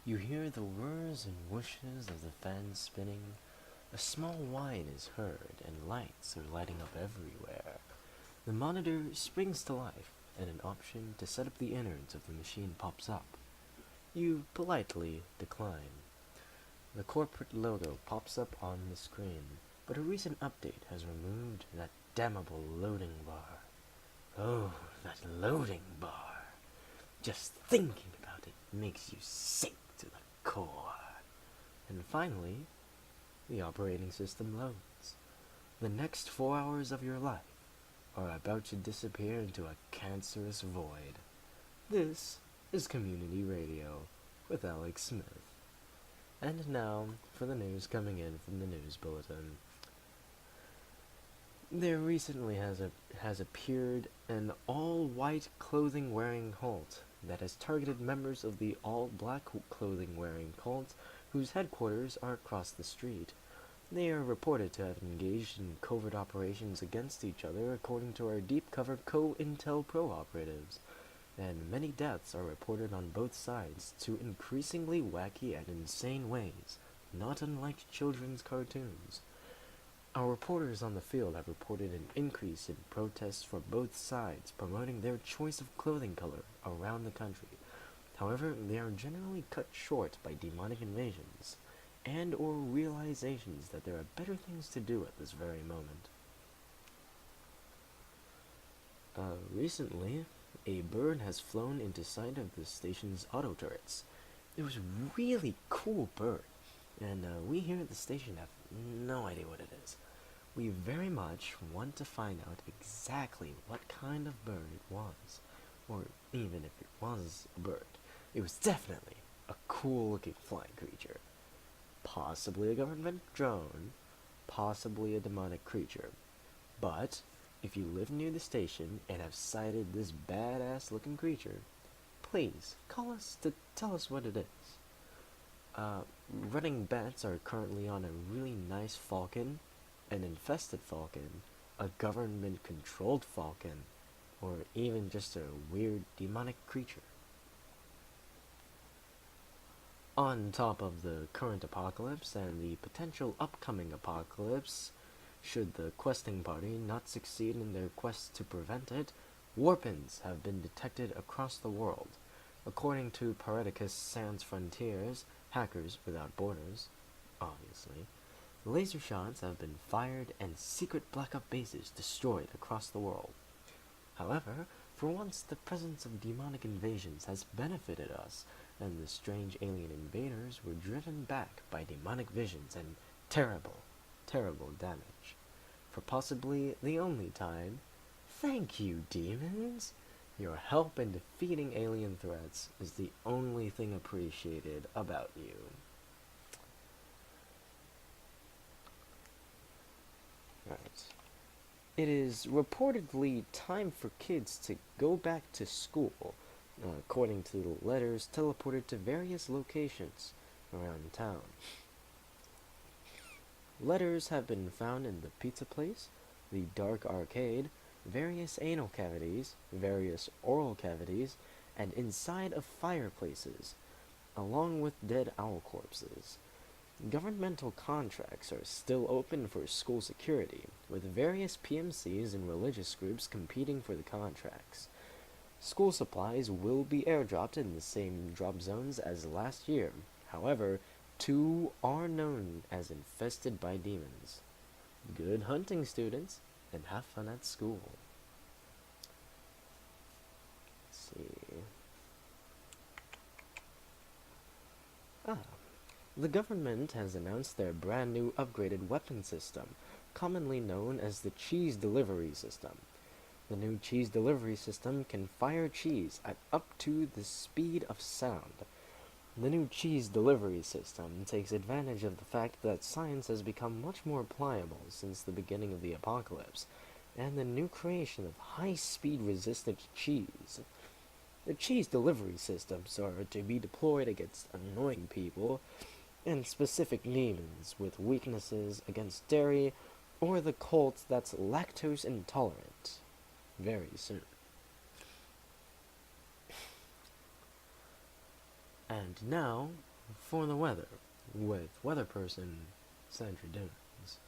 You hear the whirs and whooshes of the fans spinning. A small whine is heard, and lights are lighting up everywhere. The monitor springs to life, and an option to set up the innards of the machine pops up. You politely decline. The corporate logo pops up on the screen, but a recent update has removed that damnable loading bar. Oh, that loading bar. Just thinking about it makes you sick to the core. And finally, the operating system loads. The next 4 hours of your life are about to disappear into a cancerous void. This is Community Radio with Alex Smith. And now for the news coming in from the news bulletin. There recently has appeared an all-white clothing-wearing cult that has targeted members of the all-black clothing-wearing cult whose headquarters are across the street. They are reported to have engaged in covert operations against each other according to our deep-cover COINTELPRO operatives, and many deaths are reported on both sides to increasingly wacky and insane ways, not unlike children's cartoons. Our reporters on the field have reported an increase in protests from both sides promoting their choice of clothing color around the country. However, they are generally cut short by demonic invasions and or realizations that there are better things to do at this very moment. Recently, a bird has flown into sight of the station's auto turrets. It was a really cool bird, and we here at the station have no idea what it is. We very much want to find out exactly what kind of bird it was, or even if it was a bird. It was definitely a cool-looking flying creature. Possibly a government drone, possibly a demonic creature. But if you live near the station and have sighted this badass-looking creature, please call us to tell us what it is. Running bets are currently on a really nice falcon, an infested falcon, a government-controlled falcon, or even just a weird demonic creature. On top of the current apocalypse and the potential upcoming apocalypse, should the questing party not succeed in their quest to prevent it, warpins have been detected across the world. According to Pareticus Sans Frontiers, Hackers Without Borders, obviously, laser shots have been fired and secret black-op bases destroyed across the world. However, for once the presence of demonic invasions has benefited us, and the strange alien invaders were driven back by demonic visions and terrible, terrible damage. For possibly the only time, thank you, demons! Your help in defeating alien threats is the only thing appreciated about you. Right. It is reportedly time for kids to go back to school, according to the letters teleported to various locations around town. Letters have been found in the pizza place, the dark arcade, various anal cavities, various oral cavities, and inside of fireplaces, along with dead owl corpses. Governmental contracts are still open for school security, with various PMCs and religious groups competing for the contracts. School supplies will be airdropped in the same drop zones as last year. However, 2 are known as infested by demons. Good hunting, students, and have fun at school. Let's see. The government has announced their brand new upgraded weapon system, commonly known as the cheese delivery system. The new cheese delivery system can fire cheese at up to the speed of sound. The new cheese delivery system takes advantage of the fact that science has become much more pliable since the beginning of the apocalypse, and the new creation of high-speed resistant cheese. The cheese delivery systems are to be deployed against annoying people and specific demons with weaknesses against dairy or the cult that's lactose intolerant very soon. And now for the weather with weather person Sandra Jones.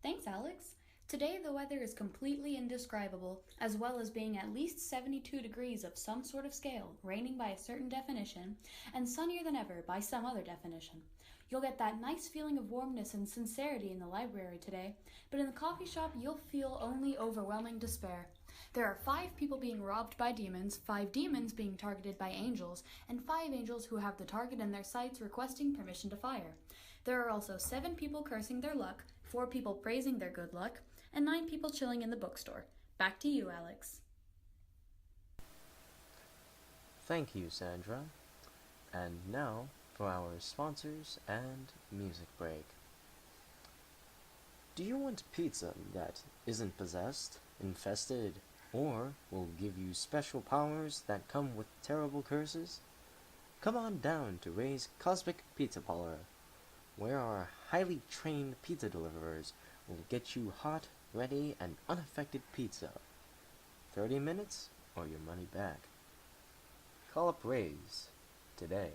Thanks, Alex. Today the weather is completely indescribable, as well as being at least 72 degrees of some sort of scale, raining by a certain definition, and sunnier than ever by some other definition. You'll get that nice feeling of warmness and sincerity in the library today, but in the coffee shop you'll feel only overwhelming despair. There are 5 people being robbed by demons, 5 demons being targeted by angels, and 5 angels who have the target in their sights requesting permission to fire. There are also 7 people cursing their luck, 4 people praising their good luck, and 9 people chilling in the bookstore. Back to you, Alex. Thank you, Sandra. And now for our sponsors and music break. Do you want pizza that isn't possessed, infested, or will give you special powers that come with terrible curses? Come on down to Ray's Cosmic Pizza Parlor, where our highly trained pizza deliverers will get you hot, ready, and unaffected pizza. 30 minutes or your money back. Call up Ray's today.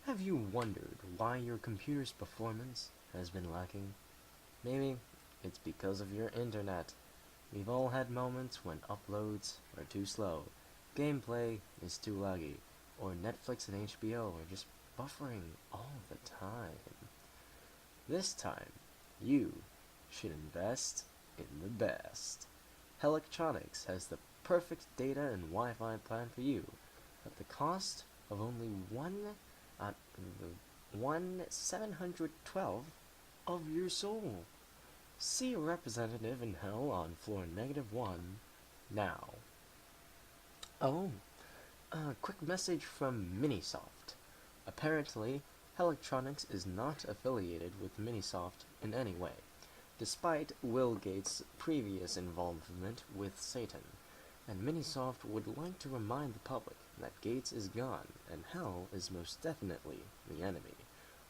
Have you wondered why your computer's performance has been lacking? Maybe it's because of your internet. We've all had moments when uploads are too slow, gameplay is too laggy, or Netflix and HBO are just buffering all the time. This time, you should invest in the best. Electronics has the perfect data and Wi-Fi plan for you at the cost of only $1,712 of your soul. See a representative in hell on floor -1 now. Oh, a quick message from Minisoft. Apparently, Electronics is not affiliated with Minisoft in any way, despite Will Gates' previous involvement with Satan, and Minisoft would like to remind the public that Gates is gone and hell is most definitely the enemy,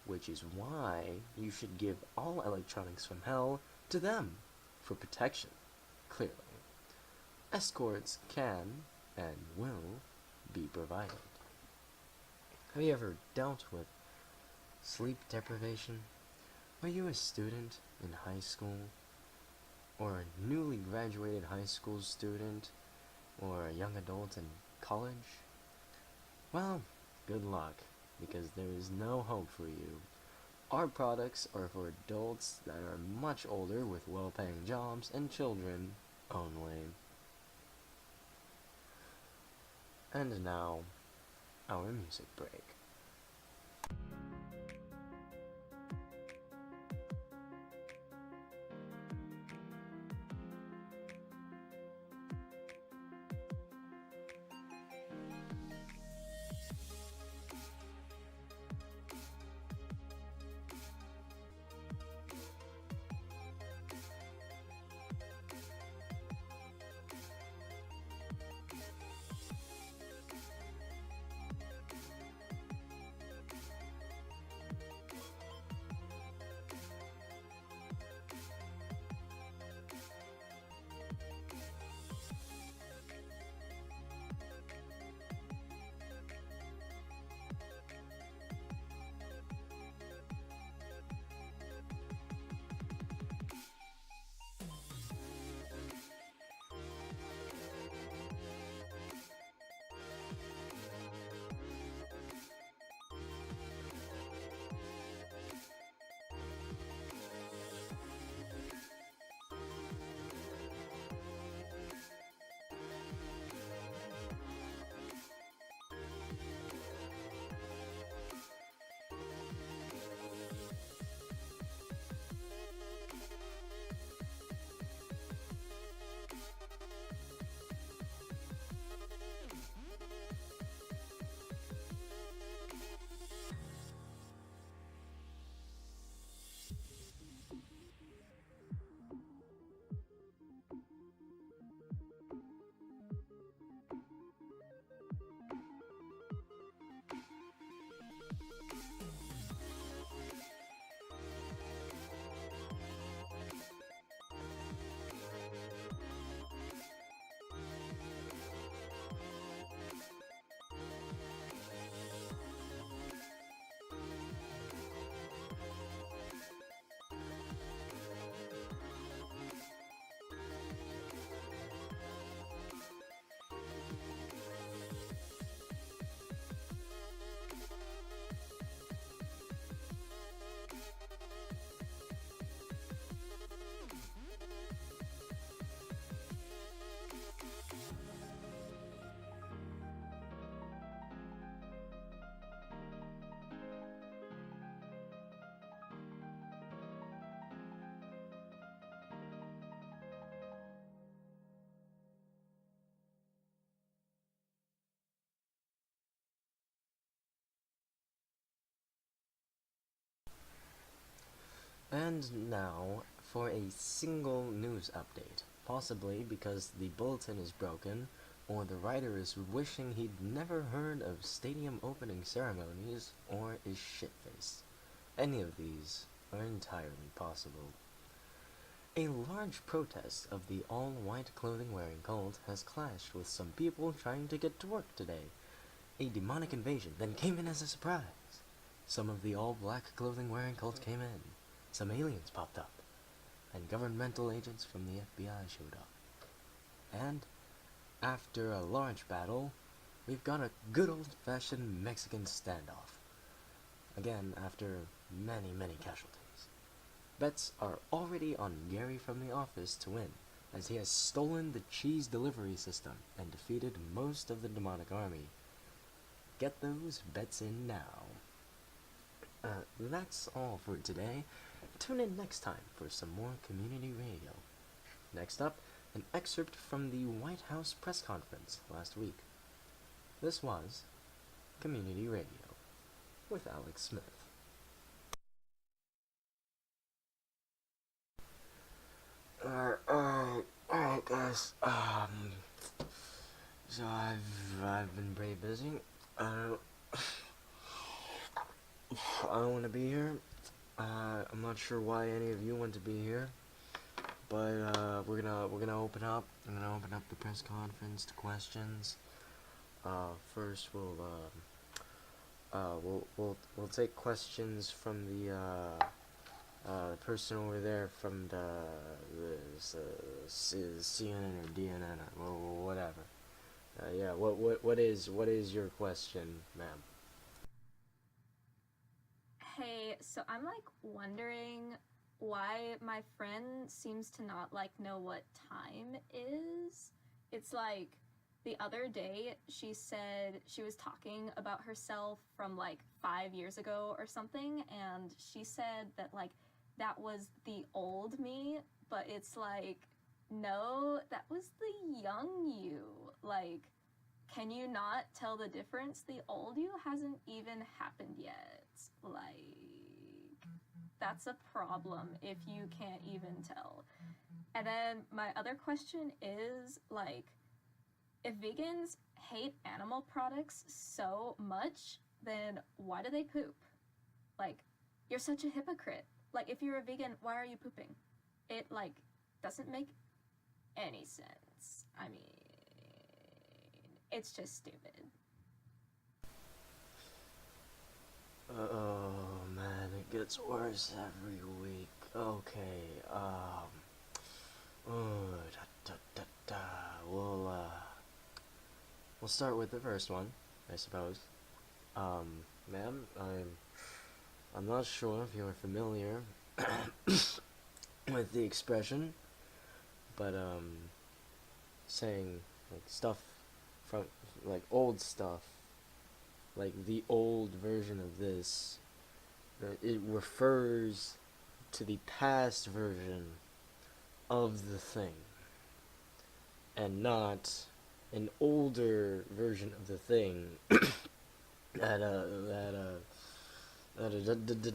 which is why you should give all electronics from hell to them for protection, clearly. Escorts can and will be provided. Have you ever dealt with sleep deprivation? Are you a student in high school? Or a newly graduated high school student? Or a young adult in college? Well, good luck, because there is no hope for you. Our products are for adults that are much older with well-paying jobs and children only. And now, our music break. And now for a single news update. Possibly because the bulletin is broken, or the writer is wishing he'd never heard of stadium opening ceremonies, or is shit-faced. Any of these are entirely possible. A large protest of the all-white clothing-wearing cult has clashed with some people trying to get to work today. A demonic invasion then came in as a surprise. Some of the all-black clothing-wearing cult came in. Some aliens popped up. And governmental agents from the FBI showed up. And, after a large battle, we've got a good old-fashioned Mexican standoff. Again, after many, many casualties. Bets are already on Gary from the office to win, as he has stolen the cheese delivery system and defeated most of the demonic army. Get those bets in now. That's all for today. Tune in next time for some more community radio. Next up, an excerpt from the White House press conference last week. This was Community Radio with Alex Smith. Alright guys, so I've been pretty busy. I don't want to be here. I'm not sure why any of you want to be here, but we're gonna open up. I'm gonna open up the press conference to questions. First we'll take questions from the person over there from the CNN or DNN or whatever. Yeah. What is your question, ma'am? Hey, so I'm like wondering why my friend seems to not like know what time is. It's like the other day she said she was talking about herself from like 5 years ago or something, and she said that like that was the old me, but it's like, no, that was the young you. Like, can you not tell the difference? The old you hasn't even happened yet. Like, that's a problem if you can't even tell. And then my other question is, like, if vegans hate animal products so much, then why do they poop? Like, you're such a hypocrite. Like, if you're a vegan, why are you pooping? It, like, doesn't make any sense. I mean, it's just stupid. Oh man, it gets worse every week. Okay, we'll start with the first one, I suppose. Ma'am, I'm not sure if you're familiar with the expression, but saying like stuff from like old stuff, like the old version of this, it refers to the past version of the thing, and not an older version of the thing that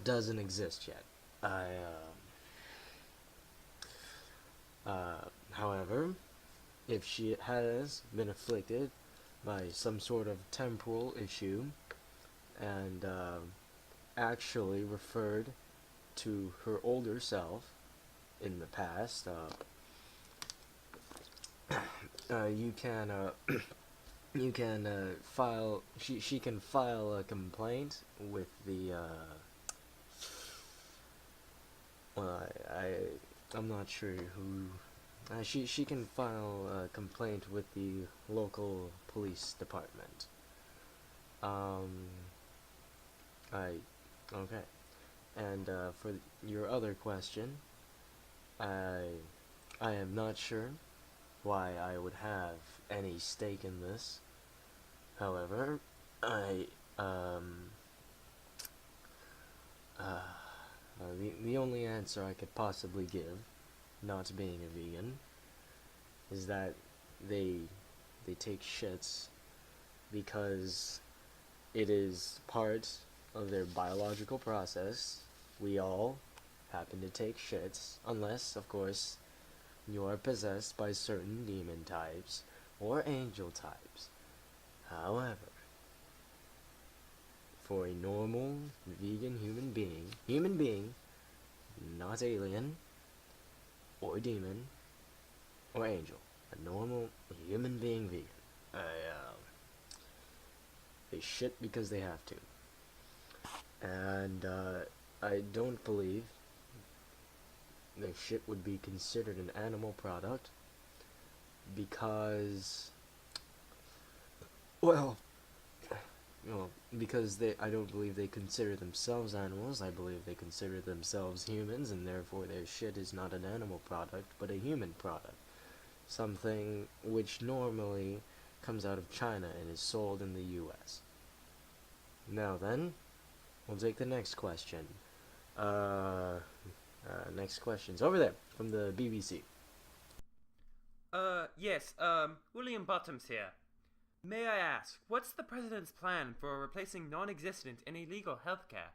doesn't exist yet. However, if she has been afflicted by some sort of temporal issue and actually referred to her older self in the past, you can you can file. She can file a complaint with the. Well, I'm not sure who. She can file a complaint with the local police department. Okay. And for your other question, I am not sure why I would have any stake in this. However, the only answer I could possibly give, not being a vegan, is that they take shits because it is part of their biological process. We all happen to take shits, unless, of course, you are possessed by certain demon types or angel types. However, for a normal vegan human being, not alien or demon or angel, a normal human being vegan, they shit because they have to. And I don't believe their shit would be considered an animal product because, well, because I don't believe they consider themselves animals. I believe they consider themselves humans, and therefore their shit is not an animal product, but a human product. Something which normally comes out of China and is sold in the US. Now then, we'll take the next question. Next question's over there, from the BBC. Yes, William Bottoms here. May I ask, what's the president's plan for replacing non-existent and illegal healthcare?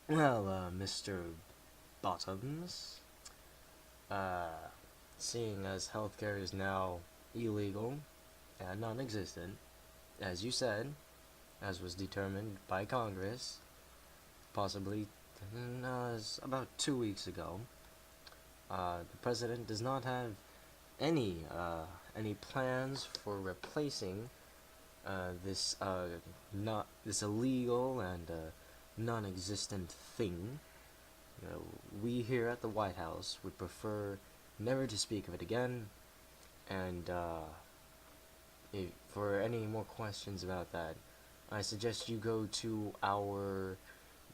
Well, Mr. Bottoms, seeing as healthcare is now illegal and non-existent, as you said, as was determined by Congress, possibly about 2 weeks ago, the president does not have any plans for replacing this illegal and non-existent thing. We here at the White House would prefer never to speak of it again, and for any more questions about that, I suggest you go to our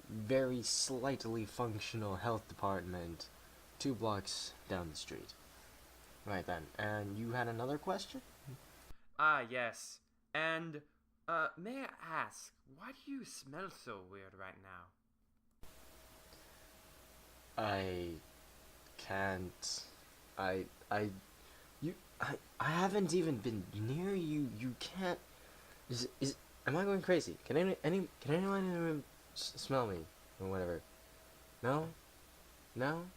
very slightly functional health department 2 blocks down the street. Right then, and you had another question? Ah, yes. And, may I ask, why do you smell so weird right now? I can't. I haven't even been near you. You can't. Am I going crazy? Can anyone in the room smell me or whatever? No? No?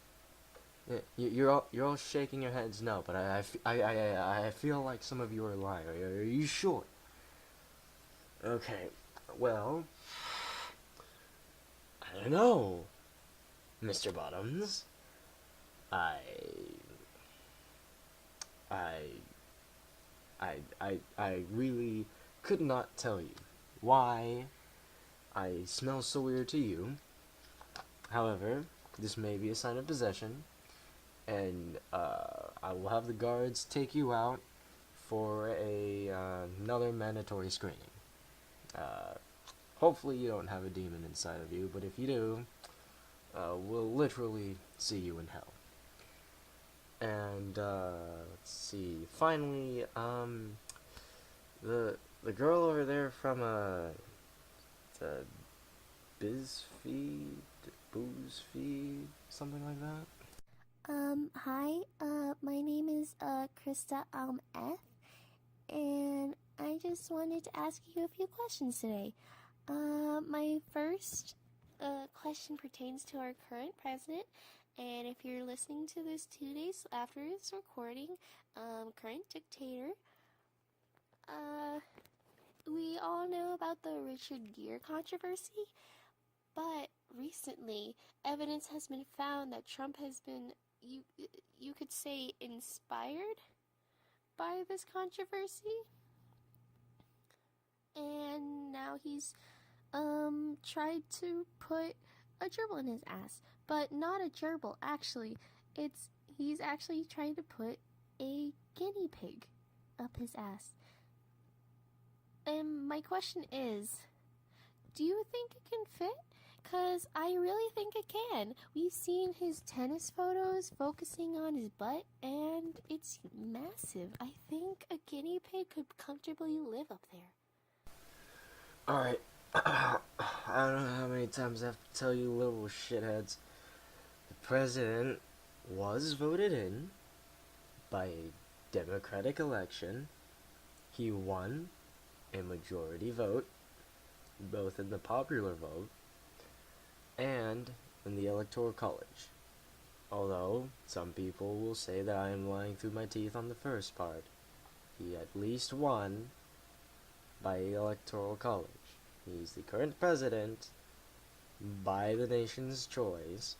Yeah, you're all shaking your heads no, but I feel like some of you are lying. Are you sure? Okay, well, I don't know, Mr. Bottoms. I really could not tell you why I smell so weird to you. However, this may be a sign of possession, and I will have the guards take you out for another mandatory screening. Hopefully you don't have a demon inside of you, but if you do, we'll literally see you in hell. And let's see. Finally, the girl over there from the Booze Feed, something like that. Hi, my name is, Crysta, F, and I just wanted to ask you a few questions today. My first, question pertains to our current president, and if you're listening to this 2 days after this recording, current dictator, we all know about the Richard Gere controversy, but recently, evidence has been found that Trump has been, you could say, inspired by this controversy. And now he's, tried to put a gerbil in his ass. But not a gerbil, actually. He's actually trying to put a guinea pig up his ass. And my question is, do you think it can fit? 'Cause I really think it can. We've seen his tennis photos focusing on his butt, and it's massive. I think a guinea pig could comfortably live up there. Alright. I don't know how many times I have to tell you little shitheads. The president was voted in by a democratic election. He won a majority vote, both in the popular vote and in the Electoral College. Although, some people will say that I am lying through my teeth on the first part. He at least won by the Electoral College. He's the current president by the nation's choice,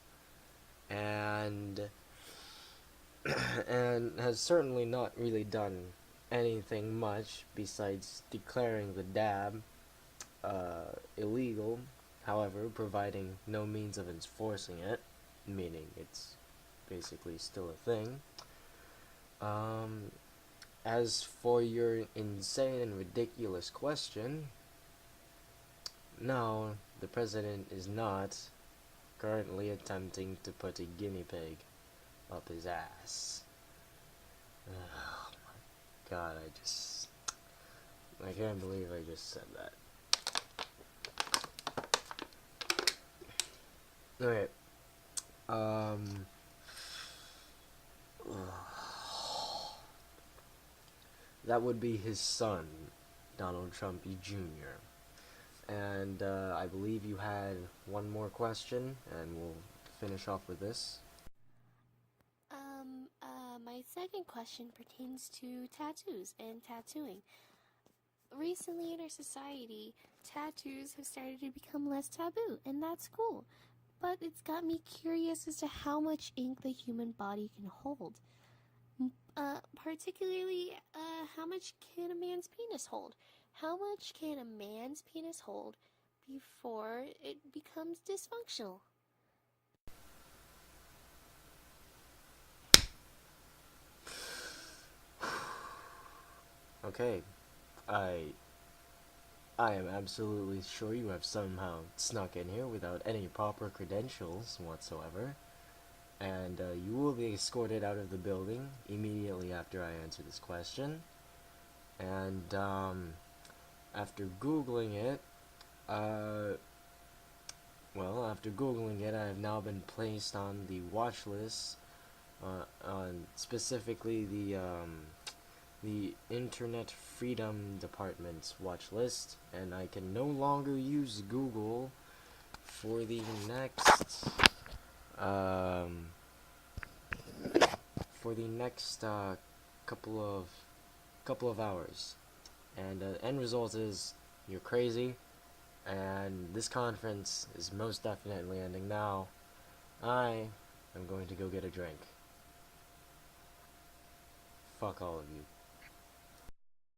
and and has certainly not really done anything much besides declaring the dab illegal, however, providing no means of enforcing it, meaning it's basically still a thing. As for your insane and ridiculous question, no, the president is not currently attempting to put a guinea pig up his ass. Oh my god, I can't believe I just said that. Okay. That would be his son, Donald Trump Jr. And I believe you had one more question, and we'll finish off with this. My second question pertains to tattoos and tattooing. Recently in our society, tattoos have started to become less taboo, and that's cool. But it's got me curious as to how much ink the human body can hold. Particularly, how much can a man's penis hold? How much can a man's penis hold before it becomes dysfunctional? Okay, I am absolutely sure you have somehow snuck in here without any proper credentials whatsoever, and you will be escorted out of the building immediately after I answer this question. And after Googling it, I have now been placed on the watch list, on specifically the Internet Freedom Department's watch list, and I can no longer use Google for the next couple of hours. And the end result is you're crazy, and this conference is most definitely ending now. I am going to go get a drink. Fuck all of you.